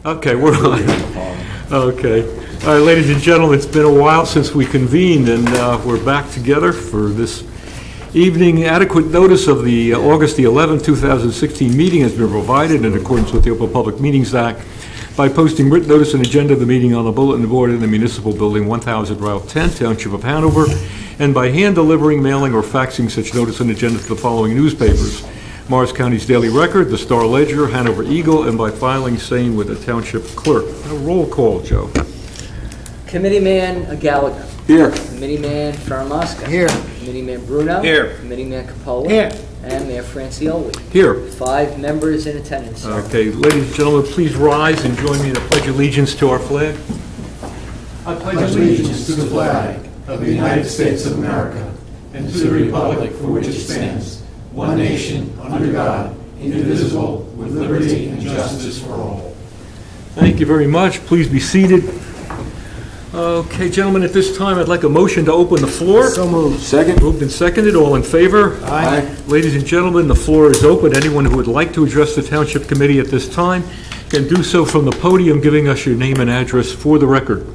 Okay, we're on. Okay. All right, ladies and gentlemen, it's been a while since we convened, and we're back together for this evening. Adequate notice of the August the 11th, 2016 meeting has been provided in accordance with the Open Public Meetings Act by posting written notice and agenda of the meeting on the bulletin board in the Municipal Building, 1000 Route 10, Township of Hanover, and by hand delivering, mailing, or faxing such notice and agenda to the following newspapers: Morris County's Daily Record, the Star Ledger, Hanover Eagle, and by filing same with the Township Clerk. A roll call, Joe. Committeeman Gallagher. Here. Committeeman Faramasca. Here. Committeeman Bruno. Here. Committeeman Capola. Here. And Mayor Francioli. Here. 5 members in attendance, sir. Okay, ladies and gentlemen, please rise and join me in the Pledge of Allegiance to our flag. I pledge allegiance to the flag of the United States of America and to the republic for which it stands, one nation, under God, indivisible, with liberty and justice for all. Thank you very much. Please be seated. Okay, gentlemen, at this time, I'd like a motion to open the floor. So moved. Second. Moved and seconded. All in favor? Aye. Ladies and gentlemen, the floor is open. Anyone who would like to address the Township Committee at this time can do so from the podium, giving us your name and address for the record.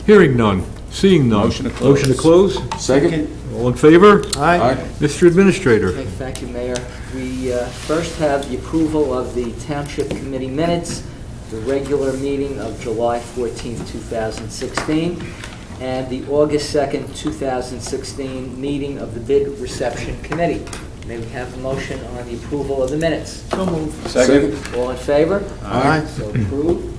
Hearing none. Seeing none. Motion to close. Motion to close. Second. All in favor? Aye. Mr. Administrator. Okay, thank you, Mayor. We first have the approval of the Township Committee minutes, the regular meeting of July 14th, 2016, and the August 2nd, 2016 meeting of the Bid Reception Committee. May we have a motion on the approval of the minutes? So moved. Second. All in favor? Aye. So approved.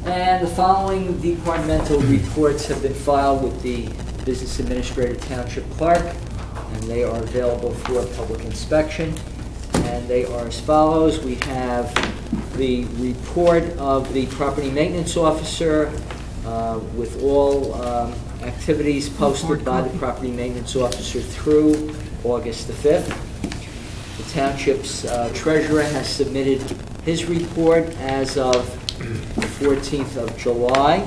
And the following departmental reports have been filed with the Business Administrator Township Clerk, and they are available for public inspection. And they are as follows. We have the report of the Property Maintenance Officer with all activities posted by the Property Maintenance Officer through August the 5th. The Township's Treasurer has submitted his report as of the 14th of July.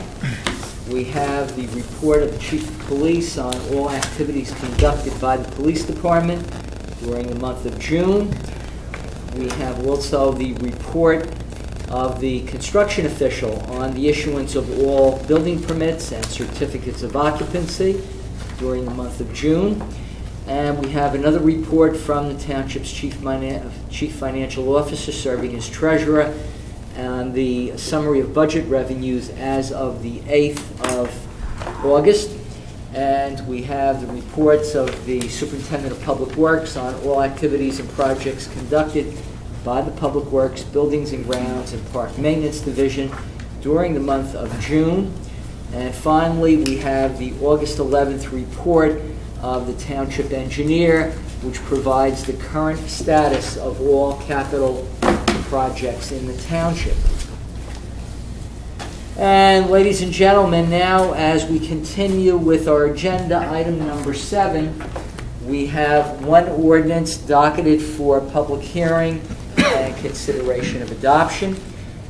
We have the report of the Chief of Police on all activities conducted by the Police Department during the month of June. We have also the report of the construction official on the issuance of all building permits and certificates of occupancy during the month of June. And we have another report from the Township's Chief Financial Officer serving as Treasurer on the summary of budget revenues as of the 8th of August. And we have the reports of the Superintendent of Public Works on all activities and projects conducted by the Public Works, Buildings and Grounds, and Park Maintenance Division during the month of June. And finally, we have the August 11th report of the Township Engineer, which provides the current status of all capital projects in the Township. And ladies and gentlemen, now as we continue with our agenda, item number 7, we have one ordinance docketed for public hearing and consideration of adoption.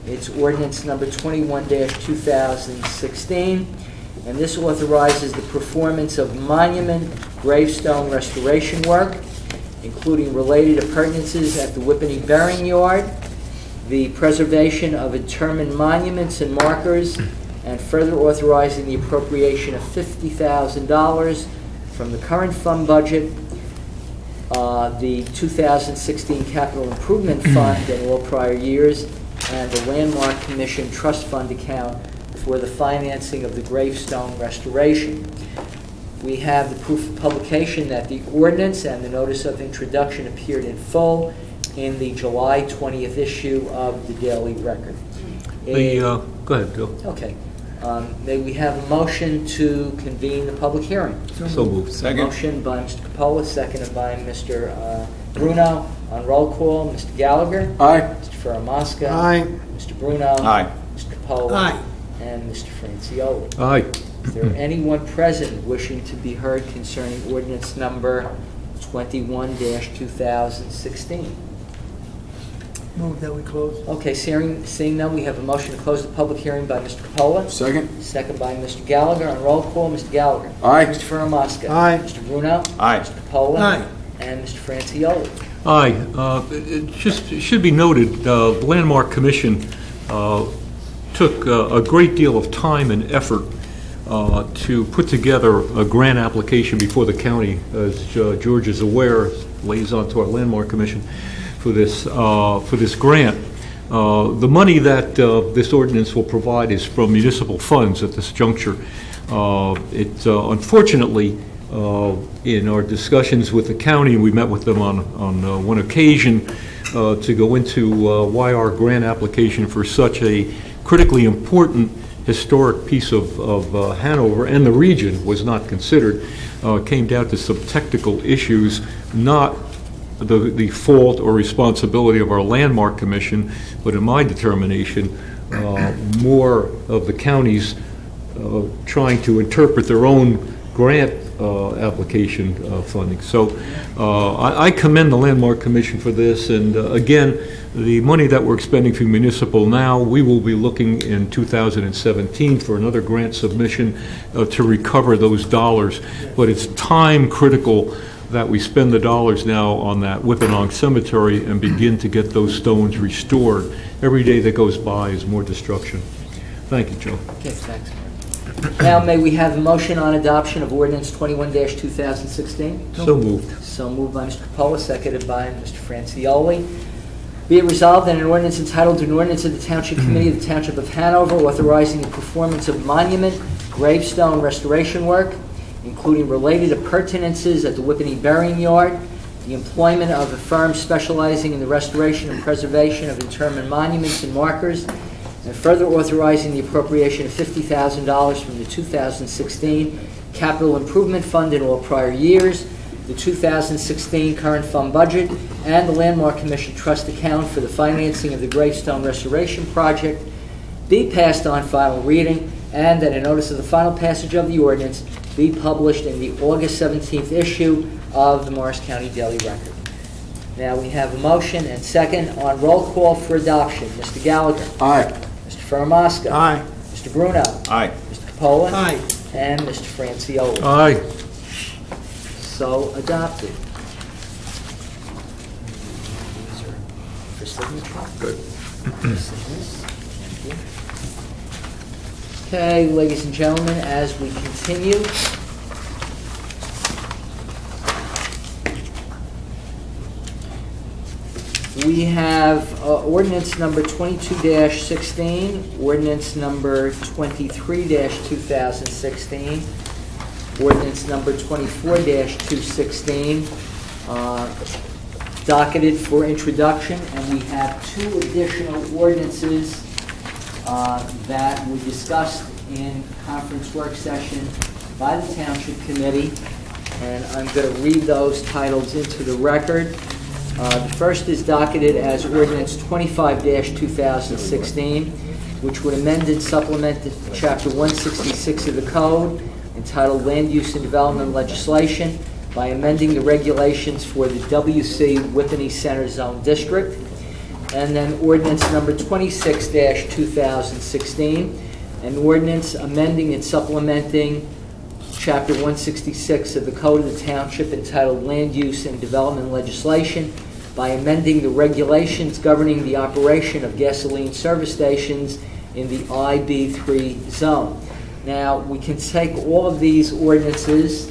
It's ordinance number 21-2016, and this authorizes the performance of monument gravestone restoration work, including related appurtenances at the Whippany Burying Yard, the preservation of interment monuments and markers, and further authorizing the appropriation of $50,000 from the current fund budget, the 2016 Capital Improvement Fund and all prior years, and the Landmark Commission Trust Fund account for the financing of the gravestone restoration. We have the proof of publication that the ordinance and the notice of introduction appeared in full in the July 20th issue of the Daily Record. Go ahead, Bill. Okay. May we have a motion to convene the public hearing? So moved. Second. Motion by Mr. Capola, seconded by Mr. Bruno. On roll call, Mr. Gallagher. Aye. Mr. Faramasca. Aye. Mr. Bruno. Aye. Mr. Capola. Aye. And Mr. Francioli. Aye. Is there anyone present wishing to be heard concerning ordinance number 21-2016? Move that we close. Okay, seeing none, we have a motion to close the public hearing by Mr. Capola. Second. Second by Mr. Gallagher. On roll call, Mr. Gallagher. Aye. Mr. Faramasca. Aye. Mr. Bruno. Aye. Mr. Capola. Aye. And Mr. Francioli. Aye. It should be noted, the Landmark Commission took a great deal of time and effort to put together a grant application before the county, as George is aware, liaison to our Landmark Commission for this grant. The money that this ordinance will provide is from municipal funds at this juncture. Unfortunately, in our discussions with the county, we met with them on one occasion to go into why our grant application for such a critically important historic piece of Hanover and the region was not considered, came down to some technical issues, not the fault or responsibility of our Landmark Commission, but in my determination, more of the counties trying to interpret their own grant application funding. So I commend the Landmark Commission for this, and again, the money that we're expending through municipal now, we will be looking in 2017 for another grant submission to recover those dollars, but it's time critical that we spend the dollars now on that Whippinong Cemetery and begin to get those stones restored. Every day that goes by is more destruction. Thank you, Joe. Okay, thanks. Now, may we have a motion on adoption of ordinance 21-2016? So moved. So moved by Mr. Capola, seconded by Mr. Francioli. Be it resolved that an ordinance entitled an ordinance of the Township Committee of the Township of Hanover authorizing the performance of monument, gravestone restoration work, including related appurtenances at the Whippany Burying Yard, the employment of a firm specializing in the restoration and preservation of interment monuments and markers, and further authorizing the appropriation of $50,000 from the 2016 Capital Improvement Fund in all prior years, the 2016 current fund budget, and the Landmark Commission trust account for the financing of the gravestone restoration project be passed on final reading, and that a notice of the final passage of the ordinance be published in the August 17th issue of the Morris County Daily Record. Now we have a motion and second on roll call for adoption. Mr. Gallagher. Aye. Mr. Faramasca. Aye. Mr. Bruno. Aye. Mr. Capola. Aye. And Mr. Francioli. Aye. So adopted. These are for signature. Good. Thank you. Okay, ladies and gentlemen, as we continue, we have ordinance number 22-16, ordinance number 23-2016, ordinance number 24-216, docketed for introduction, and we have two additional ordinances that were discussed in conference work session by the Township Committee, and I'm going to read those titles into the record. The first is docketed as ordinance 25-2016, which would amend and supplement Chapter 166 of the Code, entitled Land Use and Development Legislation, by amending the regulations for the WC Whippany Center Zone District. And then ordinance number 26-2016, an ordinance amending and supplementing Chapter 166 of the Code of the Township entitled Land Use and Development Legislation by amending the regulations governing the operation of gasoline service stations in the IB3 zone. Now, we can take all of these ordinances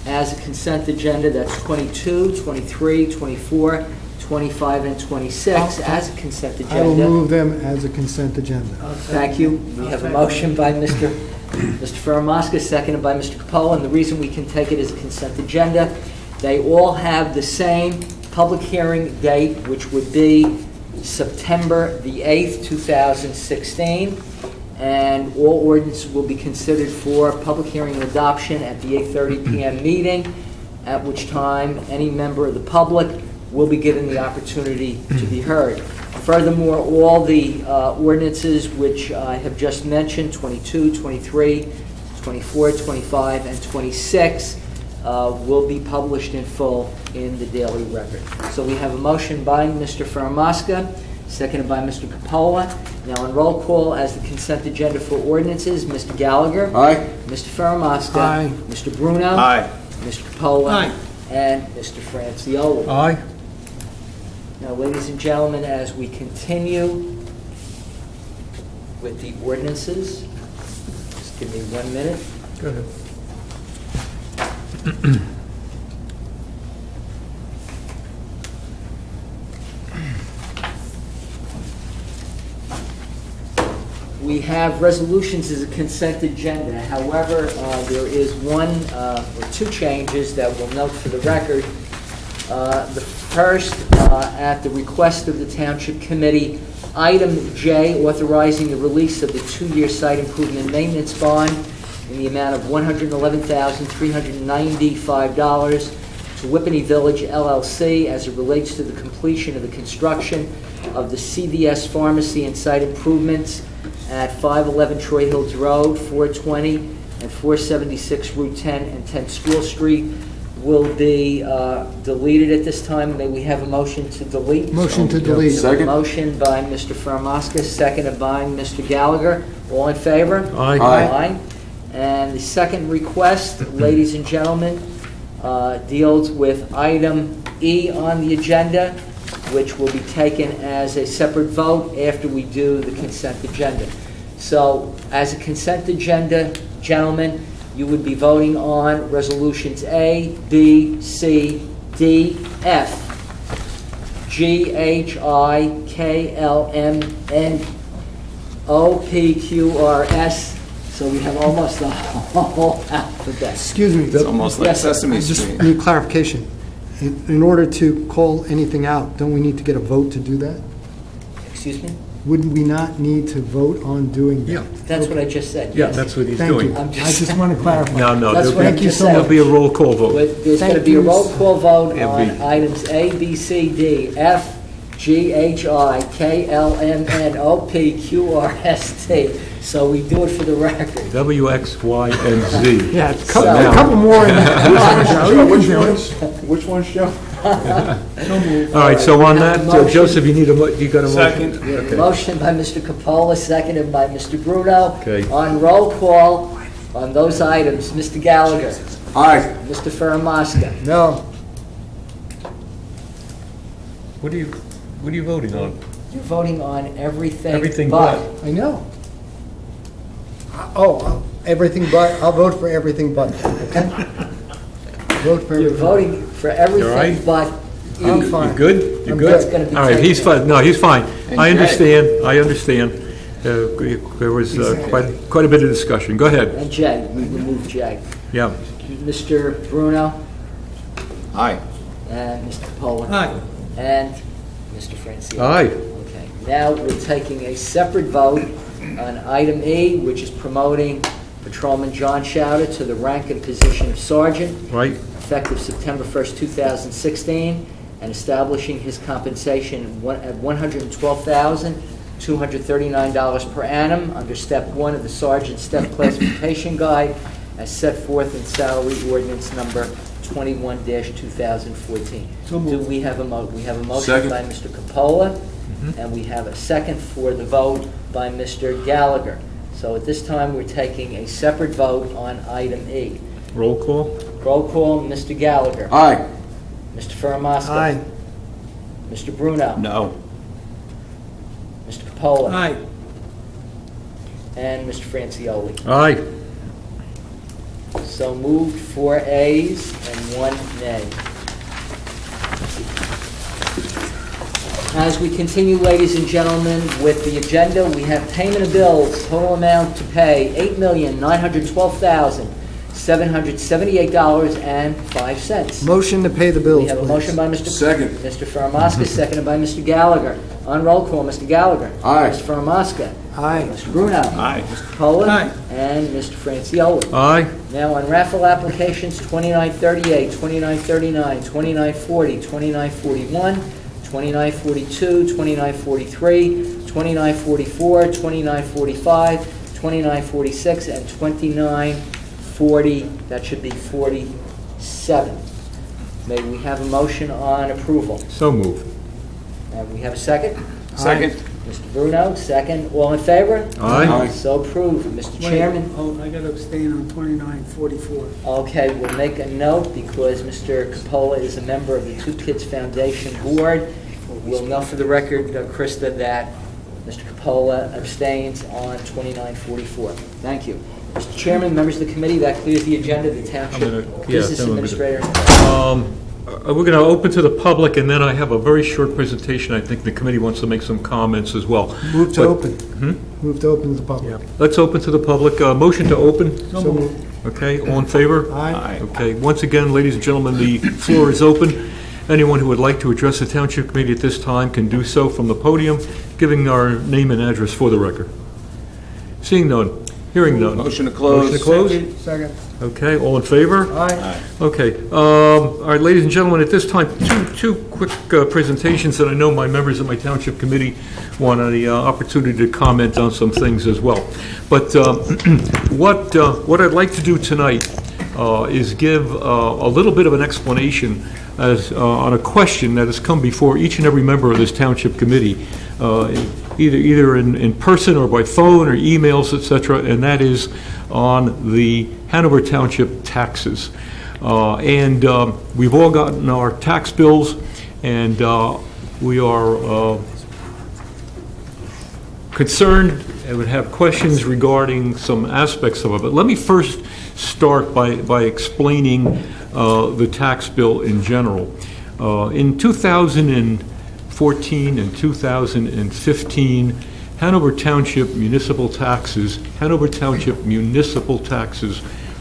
as a consent agenda. That's 22, 23, 24, 25, and 26 as a consent agenda. I will move them as a consent agenda. Thank you. We have a motion by Mr. Faramasca, seconded by Mr. Capola, and the reason we can take it as a consent agenda, they all have the same public hearing date, which would be September the 8th, 2016, and all ordinances will be considered for public hearing and adoption at the 8:30 p.m. meeting, at which time any member of the public will be given the opportunity to be heard. Furthermore, all the ordinances which I have just mentioned, 22, 23, 24, 25, and 26, will be published in full in the Daily Record. So we have a motion by Mr. Faramasca, seconded by Mr. Capola. Now on roll call as the consent agenda for ordinances, Mr. Gallagher. Aye. Mr. Faramasca. Aye. Mr. Bruno. Aye. Mr. Capola. Aye. And Mr. Francioli. Aye. Now, ladies and gentlemen, as we continue with the ordinances, just give me 1 minute. Go ahead. We have resolutions as a consent agenda. However, there is one or two changes that we'll note for the record. The first, at the request of the Township Committee, item J, authorizing the release of the 2-year site improvement and maintenance bond in the amount of $111,395 to Whippany Village LLC as it relates to the completion of the construction of the CVS Pharmacy and site improvements at 511 Troy Hills Road, 420 and 476 Route 10 and 10 School Street will be deleted at this time. May we have a motion to delete? Motion to delete. Second. Motion by Mr. Farmaska, seconded by Mr. Gallagher. All in favor? Aye. Aye. And the second request, ladies and gentlemen, deals with item E on the agenda, which will be taken as a separate vote after we do the consent agenda. So, as a consent agenda, gentlemen, you would be voting on resolutions A, B, C, D, F, G, H, I, K, L, M, N, O, P, Q, R, S. So we have almost the whole alphabet. Excuse me. It's almost like Yes, sir. Sesame I just Street. need clarification. In order to call anything out, don't we need to get a vote to do that? Excuse me? Wouldn't we not need to vote on doing that? Yeah. That's what I just said. Yeah, yes. that's what he's Thank doing. you. I'm I just- just want to clarify. No, That's what I Thank you just so said. There'll be a roll call vote. But there's going to Thank be a you. roll call vote Yeah, on B. items A, B, C, D, F, G, H, I, K, L, M, N, O, P, Q, R, S, T. So we do it for the record. W, X, Y, and Z. Yeah, a So- couple more in there. Which one's Joe? All right, so on that, Motion. Joseph, you got a motion? Second. We have a Okay. motion by Mr. Capola, seconded by Mr. Bruno. Okay. On roll call on those items, Mr. Gallagher, Aye. Mr. Faramaska. No, What are you voting on? You're voting on everything Everything but. I know. Everything but, I'll vote for everything but, okay? Vote for You're everything. voting for You all everything right? but E. I'm fine. You good? You I'm good? That's gonna be All right, he's taken. fine, no, he's fine. And I Jay. understand. There was quite a bit of discussion. Go ahead. And Jay, we remove Jay. Yeah. Mr. Bruno Aye. and Mr. Capola. Aye. And Mr. Franciola. Aye. Okay, now we're taking a separate vote on item E, which is promoting Patrolman John Schauder to the rank and position of sergeant, Right? effective September 1st, 2016, and establishing his compensation at $112,239 per annum under Step 1 of the Sergeant Step Classification Guide as set forth in Salary Ordinance Number 21-2014. So moved. Do we have a we have a motion Second. by Mr. Capola, and we have a second for the vote by Mr. Gallagher. So at this time, we're taking a separate vote on item E. Roll call? Roll call, Mr. Gallagher. Aye. Mr. Faramaska. Aye. Mr. Bruno. No. Mr. Capola. Aye. And Mr. Francioli. Aye. So moved, 4 ayes and 1 nay. As we continue, ladies and gentlemen, with the agenda, we have payment of bills, total amount to pay $8,912,778.05. Motion to pay the bills, We have a please. motion by Mr. Second. Mr. Faramaska, seconded by Mr. Gallagher. On roll call, Mr. Gallagher. Aye. Mr. Faramaska. Aye. Mr. Bruno. Aye. Mr. Capola. Aye. And Mr. Francioli. Aye. Now, on raffle applications, 2938, 2939, 2940, 2941, 2942, 2943, 2944, 2945, 2946, and 2940, that should be 47. May we have a motion on approval? So moved. And we have a second? Second. Mr. Bruno, second. All in favor? Aye. So approved. Mr. Chairman? Oh, I got to abstain on 2944. Okay, we'll make a note because Mr. Capola is a member of the Two Kids Foundation Board, We'll note for the record, Krista, that Mr. Capola abstains on 2944. Thank you. Mr. Chairman, members of the committee, that clears the agenda. The Township Business Administrator. We're going to open to the public, and then I have a very short presentation. I think the committee wants to make some comments as well. Move to But- open. Move to open to the public. Let's open to the public. Motion to open? So moved. Okay, all in favor? Aye. Okay, once again, ladies and gentlemen, the floor is open. Anyone who would like to address the Township Committee at this time can do so from the podium, giving our name and address for the record. Seeing none, hearing none. Motion to close. Motion to close? Second. Okay, all in favor? Aye. Okay, all right, ladies and gentlemen, at this time, two quick presentations that I know my members of my Township Committee want the opportunity to comment on some things as well. But what I'd like to do tonight is give a little bit of an explanation as on a question that has come before each and every member of this Township Committee, either in person or by phone or emails, etc., and that is on the Hanover Township taxes. And we've all gotten our tax bills, and we are concerned and would have questions regarding some aspects of it. But let me first start by explaining the tax bill in general. In 2014 and 2015, Hanover Township municipal taxes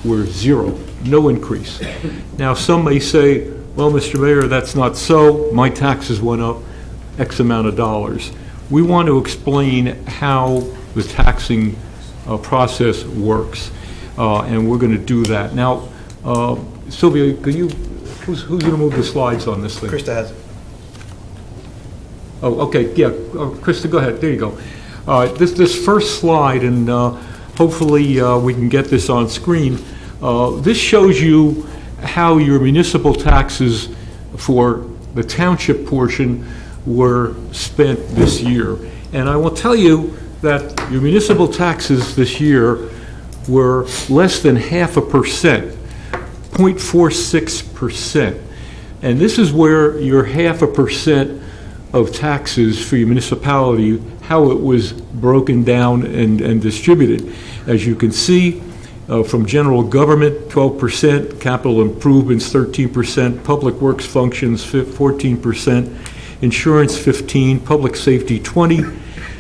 were zero, no increase. Now, some may say, well, Mr. Mayor, that's not so. My taxes went up X amount of dollars. We want to explain how the taxing process works, and we're going to do that. Now, Sylvia, who's going to move the slides on this thing? Krista has it. Oh, okay, yeah, Krista, go ahead, there you go. This first slide, and hopefully we can get this on screen, this shows you how your municipal taxes for the township portion were spent this year. And I will tell you that your municipal taxes this year were less than 0.5%, 0.46%. And this is where your 0.5% of taxes for your municipality, how it was broken down and distributed. As you can see, from general government, 12%, capital improvements, 13%, public works functions, 14%, insurance, 15%, public safety, 20%,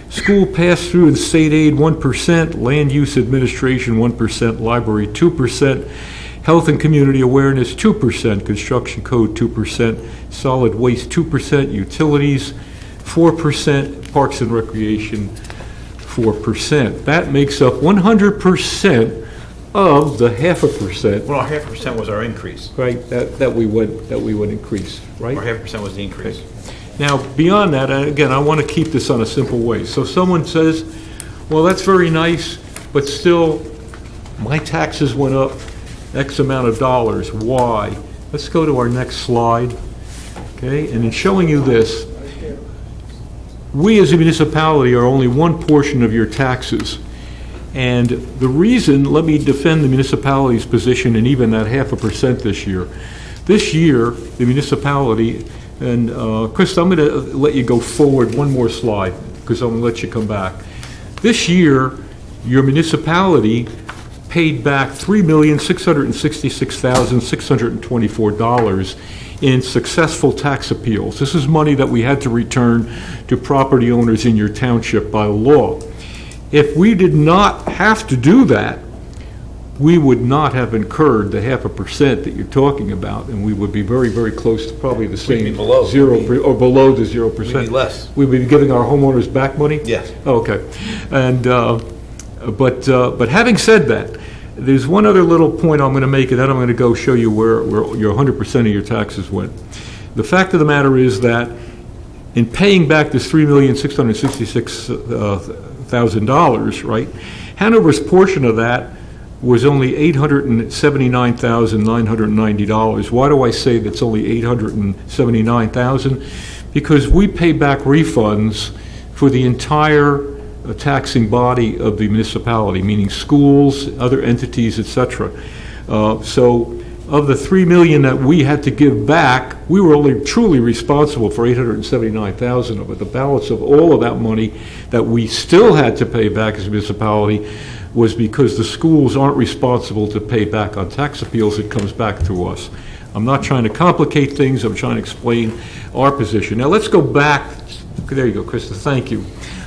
school pass-through and state aid, 1%, land use administration, 1%, library, 2%, health and community awareness, 2%, construction code, 2%, solid waste, 2%, utilities, 4%, parks and recreation, 4%. That makes up 100% of the 0.5%. Well, 0.5% was our increase. Right, that we would increase, right? Our 0.5% was the increase. Now, beyond that, again, I want to keep this on a simple way. So someone says, well, that's very nice, but still, my taxes went up X amount of dollars. Why? Let's go to our next slide. Okay, and in showing you this, we as a municipality are only one portion of your taxes. And the reason, let me defend the municipality's position and even that 0.5% this year. This year, the municipality, and Chris, I'm going to let you go forward one more slide because I'm going to let you come back. This year, your municipality paid back $3,666,624 in successful tax appeals. This is money that we had to return to property owners in your township by law. If we did not have to do that, we would not have incurred the 0.5% that you're talking about, and we would be very, very close to probably the same. We'd be below. Or below the 0%. We'd be less. We'd be giving our homeowners back money? Yes. Okay. And, but having said that, there's one other little point I'm going to make, and then I'm going to go show you where your 100% of your taxes went. The fact of the matter is that in paying back this $3,666,000, right, Hanover's portion of that was only $879,990. Why do I say that's only $879,000? Because we pay back refunds for the entire taxing body of the municipality, meaning schools, other entities, etc. So of the $3 million that we had to give back, we were only truly responsible for $879,000 of it. The balance of all of that money that we still had to pay back as a municipality was because the schools aren't responsible to pay back on tax appeals. It comes back to us. I'm not trying to complicate things. I'm trying to explain our position. Now let's go back. There you go, Krista. Thank you.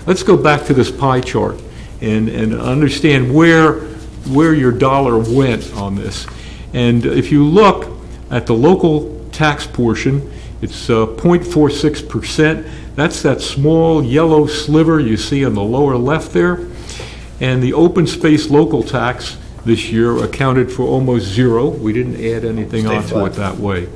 Let's go back to this pie chart and understand where your dollar went on this. And if you look at the local tax portion, it's 0.46%. That's that small yellow sliver you see on the lower left there. And the open space local tax this year accounted for almost zero. We didn't add anything onto it that way.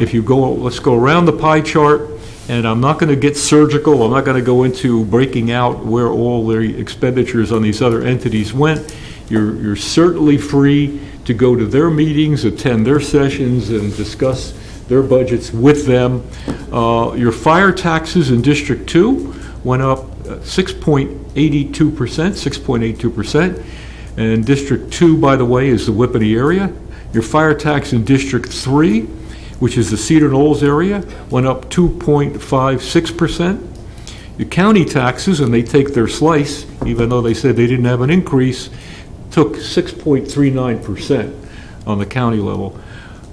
If you go, let's go around the pie chart, and I'm not going to get surgical. I'm not going to go into breaking out where all the expenditures on these other entities went. You're certainly free to go to their meetings, attend their sessions, and discuss their budgets with them. Your fire taxes in District 2 went up 6.82%. And District 2, by the way, is the Whippany area. Your fire tax in District 3, which is the Cedar Knolls area, went up 2.56%. Your county taxes, and they take their slice, even though they said they didn't have an increase, took 6.39% on the county level.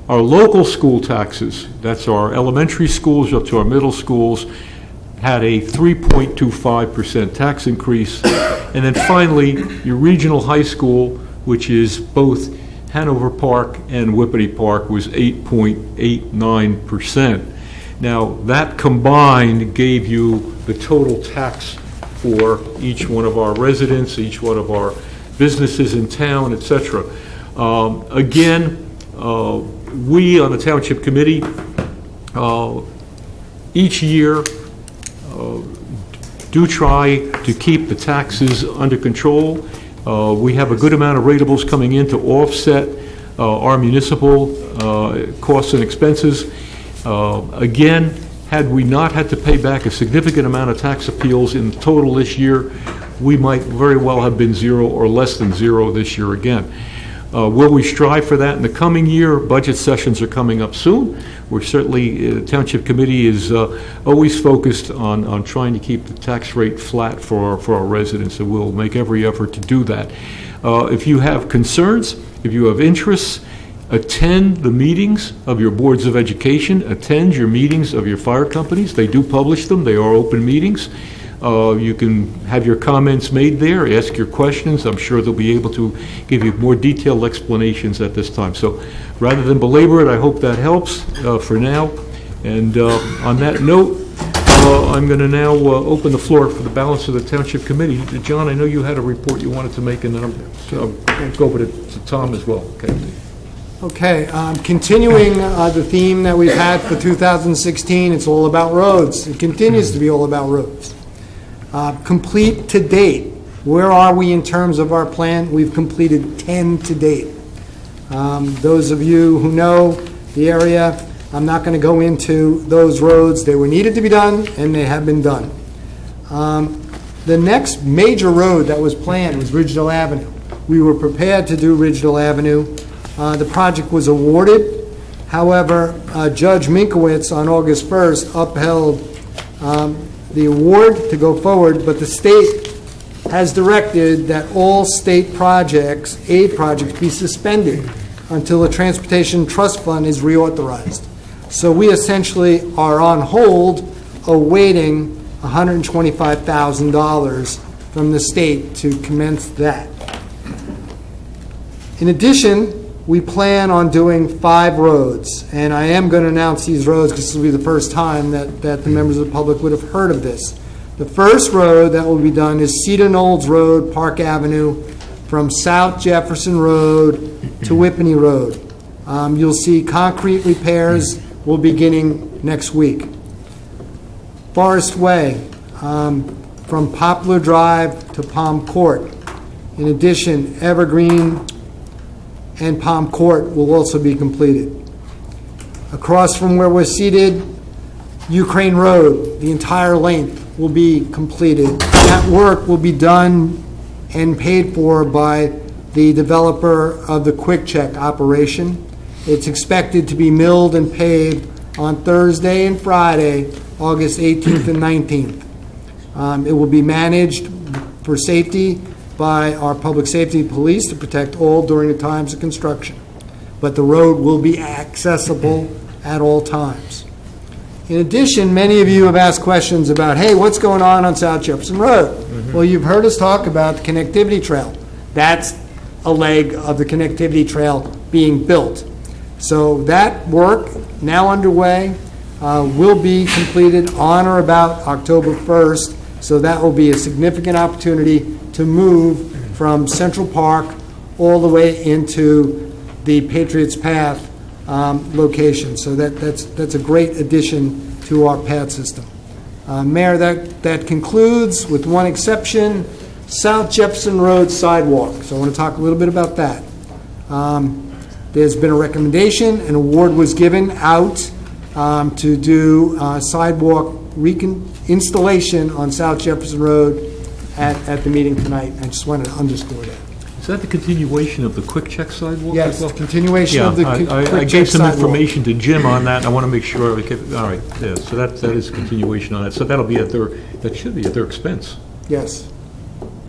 Our local school taxes, that's our elementary schools up to our middle schools, had a 3.25% tax increase. And then finally, your regional high school, which is both Hanover Park and Whippany Park, was 8.89%. Now, that combined gave you the total tax for each one of our residents, each one of our businesses in town, etc. Again, we on the Township Committee each year do try to keep the taxes under control. We have a good amount of ratables coming in to offset our municipal costs and expenses. Again, had we not had to pay back a significant amount of tax appeals in total this year, we might very well have been zero or less than zero this year again. Will we strive for that in the coming year? Budget sessions are coming up soon. We're certainly, the Township Committee is always focused on trying to keep the tax rate flat for our residents, and we'll make every effort to do that. If you have concerns, if you have interests, attend the meetings of your boards of education, attend your meetings of your fire companies. They do publish them. They are open meetings. You can have your comments made there, ask your questions. I'm sure they'll be able to give you more detailed explanations at this time. So rather than belabor it, I hope that helps for now. And on that note, I'm going to now open the floor for the balance of the Township Committee. John, I know you had a report you wanted to make, and then I'm going to go over to Tom as well. Okay, continuing the theme that we've had for 2016, it's all about roads. It continues to be all about roads. Complete to date, where are we in terms of our plan? We've completed 10 to date. Those of you who know the area, I'm not going to go into those roads. They were needed to be done, and they have been done. The next major road that was planned was Ridgedale Avenue. We were prepared to do Ridgedale Avenue. The project was awarded. However, Judge Minkowitz on August 1st upheld the award to go forward, but the state has directed that all state projects, aid projects, be suspended until the Transportation Trust Fund is reauthorized. So we essentially are on hold awaiting $125,000 from the state to commence that. In addition, we plan on doing 5 roads, and I am going to announce these roads because this will be the first time that the members of the public would have heard of this. The first road that will be done is Cedar Knolls Road, Park Avenue, from South Jefferson Road to Whippany Road. You'll see concrete repairs will be beginning next week. Forest Way, from Poplar Drive to Palm Court. In addition, Evergreen and Palm Court will also be completed. Across from where we're seated, Ukraine Road, the entire length will be completed. That work will be done and paid for by the developer of the Quick Check operation. It's expected to be milled and paved on Thursday and Friday, August 18th and 19th. It will be managed for safety by our public safety police to protect all during the times of construction. But the road will be accessible at all times. In addition, many of you have asked questions about, hey, what's going on South Jefferson Road? Well, you've heard us talk about the connectivity trail. That's a leg of the connectivity trail being built. So that work, now underway, will be completed on or about October 1st. So that will be a significant opportunity to move from Central Park all the way into the Patriots Path location. So that's a great addition to our path system. Mayor, that concludes, with one exception, South Jefferson Road sidewalk. So I want to talk a little bit about that. There's been a recommendation, an award was given out to do sidewalk installation on South Jefferson Road at the meeting tonight. I just wanted to underscore that. Is that the continuation of the quick check sidewalk? Yes, as well? continuation Yeah, of the I quick gave check some sidewalk. information to Jim on that, and I want to make sure, all right, yeah, so that is a continuation on it. So that'll be that should be at their expense. Yes.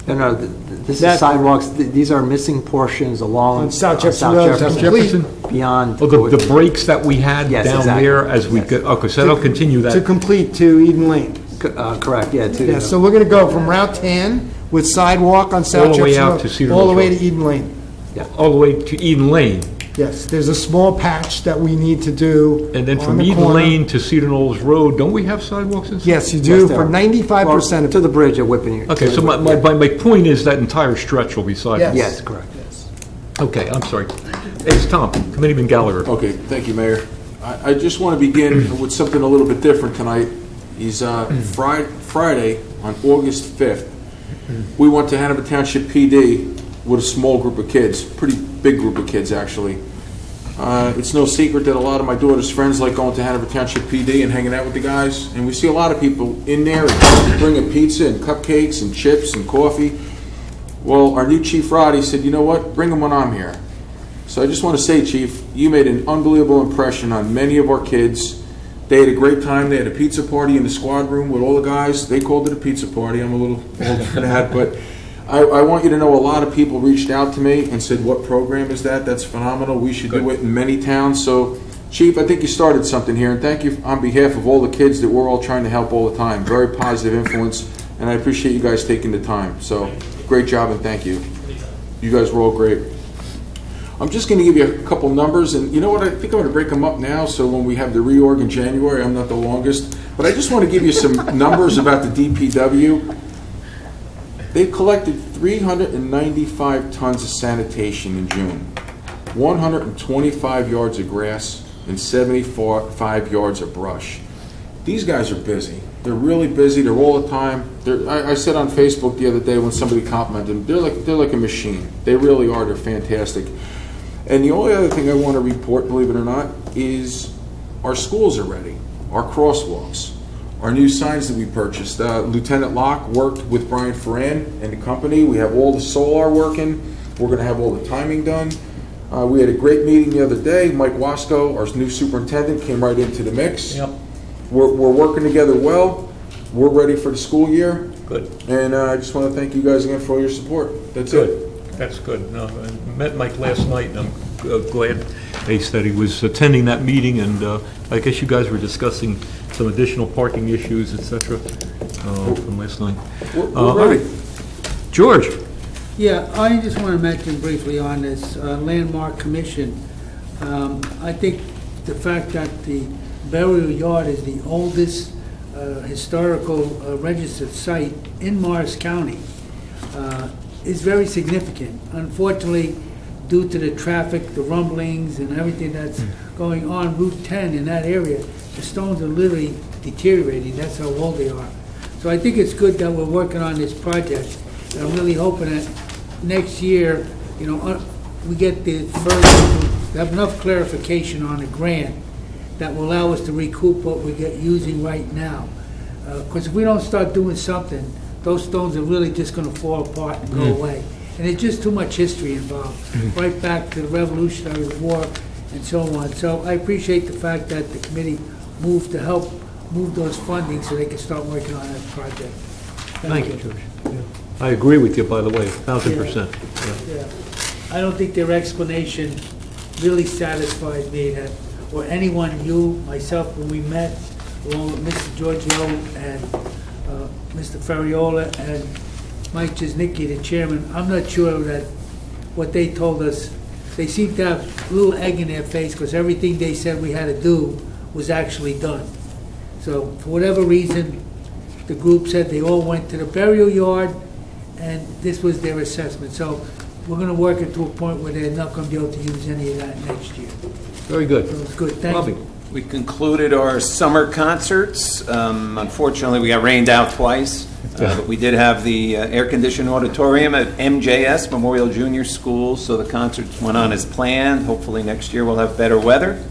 No, this That- is sidewalks, these are missing portions along On South Jefferson Road. South Jefferson? beyond. Oh, the breaks that we had Yes, down exactly. there as we Yes. go, okay, so that'll continue To that. complete to Eden Lane. Correct, yeah. Yeah, so we're going to go from Route 10 with sidewalk on South All the way Jefferson out Road, to Cedar all the Mills way Road. to Eden Lane. All the way to Eden Lane, Yes, there's a small patch that we need to do and then on from the Eden corner. Lane to Cedar Knolls Road, don't we have sidewalks inside? Yes, you Yes, do, there for are. 95% of To it. the bridge at Whippany. Okay, so my point is that entire stretch will be sidewalks. Yes, correct. Okay, I'm sorry. It's Tom, Committeeman Gallagher. Okay, thank you, Mayor. I just want to begin with something a little bit different tonight. Is Friday, on August 5th, we went to Hanover Township PD with a small group of kids, pretty big group of kids, actually. It's no secret that a lot of my daughter's friends like going to Hanover Township PD and hanging out with the guys, and we see a lot of people in there bringing pizza and cupcakes and chips and coffee. Well, our new Chief Roddy said, you know what, bring them when I'm here. So I just want to say, Chief, you made an unbelievable impression on many of our kids. They had a great time. They had a pizza party in the squad room with all the guys. They called it a pizza party. I'm a little old for that, but I want you to know a lot of people reached out to me and said, what program is that? That's phenomenal. We should do it in many towns. So, Chief, I think you started something here, and thank you on behalf of all the kids that we're all trying to help all the time. Very positive influence, and I appreciate you guys taking the time. So, great job, and thank you. You guys were all great. I'm just going to give you a couple numbers, and you know what? I think I'm going to break them up now, so when we have the reorg in January, I'm not the longest. But I just want to give you some numbers about the DPW. They collected 395 tons of sanitation in June, 125 yards of grass, and 75 yards of brush. These guys are busy. They're really busy. They're all the time. I said on Facebook the other day when somebody complimented them, they're like a machine. They really are. They're fantastic. And the only other thing I want to report, believe it or not, is our schools are ready. Our crosswalks. Our new signs that we purchased. Lieutenant Locke worked with Brian Ferran and the company. We have all the solar working. We're going to have all the timing done. We had a great meeting the other day. Mike Wasco, our new superintendent, came right into the mix. Yep. We're working together well. We're ready for the school year. Good. And I just want to thank you guys again for all your support. That's it. Good. That's good. No, I met Mike last night, and I'm glad Ace that he was attending that meeting, and I guess you guys were discussing some additional parking issues, et cetera, from last night. We're ready. George? Yeah, I just want to mention briefly on this landmark commission. I think the fact that the burial yard is the oldest historical registered site in Morris County is very significant. Unfortunately, due to the traffic, the rumblings, and everything that's going on Route 10 in that area, the stones are literally deteriorating. That's how old they are. So I think it's good that we're working on this project. And I'm really hoping that next year, you know, we get the have enough clarification on the grant that will allow us to recoup what we get using right now. Because if we don't start doing something, those stones are really just going to fall apart and go away. And there's just too much history involved, right back to the Revolutionary War and so on. So I appreciate the fact that the committee moved to help move those funding so they can start working on that project. Thank you, George. Yeah. I agree with you, by the way, 1,000%. Yeah. Yeah. I don't think their explanation really satisfies me that, or anyone, you, myself, when we met, along with Mr. Giorgio and Mr. Ferriola and Mike Jesnicki, the chairman, I'm not sure that what they told us, they seem to have a little egg in their face because everything they said we had to do was actually done. So for whatever reason, the group said they all went to the burial yard and this was their assessment. So we're going to work it to a point where they're not going to be able to use any of that next year. Very good. So it's good. Thank Bobby? you. We concluded our summer concerts. Unfortunately, we got rained out twice, but we did have the air-conditioned auditorium at MJS, Memorial Junior School, so the concerts went on as planned. Hopefully next year we'll have better weather.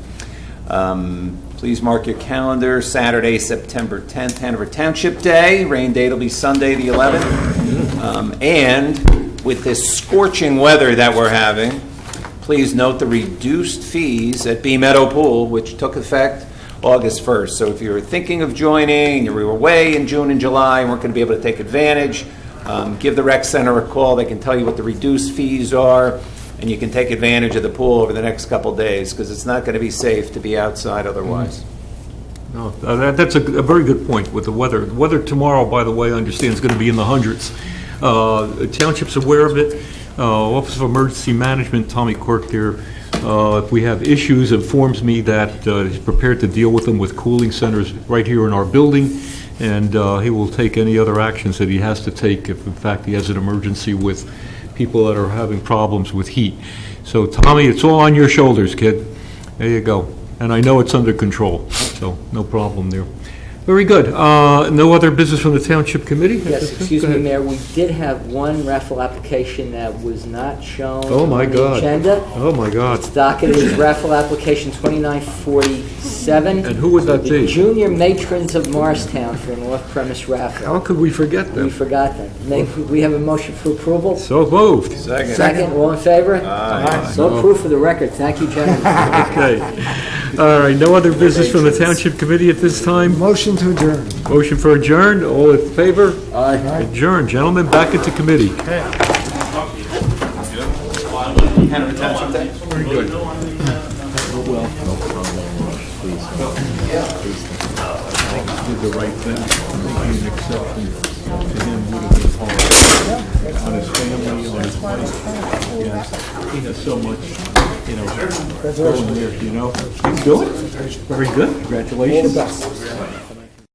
Please mark your calendar, Saturday, September 10th, Hanover Township Day. Rain date will be Sunday, the 11th. And with this scorching weather that we're having, please note the reduced fees at Bee Meadow Pool, which took effect August 1st. So if you're thinking of joining, you were away in June and July and weren't going to be able to take advantage, give the rec center a call. They can tell you what the reduced fees are, and you can take advantage of the pool over the next couple days, because it's not going to be safe to be outside otherwise. No, that's a very good point with the weather. The weather tomorrow, by the way, I understand is going to be in the hundreds. Township's aware of it. Office of Emergency Management, Tommy Quirk there, if we have issues, informs me that he's prepared to deal with them with cooling centers right here in our building, and he will take any other actions that he has to take if, in fact, he has an emergency with people that are having problems with heat. So, Tommy, it's all on your shoulders, kid. There you go. And I know it's under control, so no problem there. Very good. No other business from the Township Committee? Yes, excuse me, Mayor, we did have one raffle application that was not shown Oh, my on the God. agenda. Oh, my God. It's docketed as raffle application 2947. And who would that The be? Junior Matrons of Morristown for an off-premise raffle. How could we forget We them? forgot them. We have a motion for approval? So moved. Second, all in favor? Aye. So approved for the record. Thank you, gentlemen. Okay. All right, no other business from the Township Committee at this time? Motion to adjourn. Motion for adjourned, all in favor? Aye. Adjourned, gentlemen, back into committee. Hanover Township Day? Did the right thing, making an exception to him would have been hard. On his family, on his wife. Yes, he has so much, going there, He's doing very good, congratulations.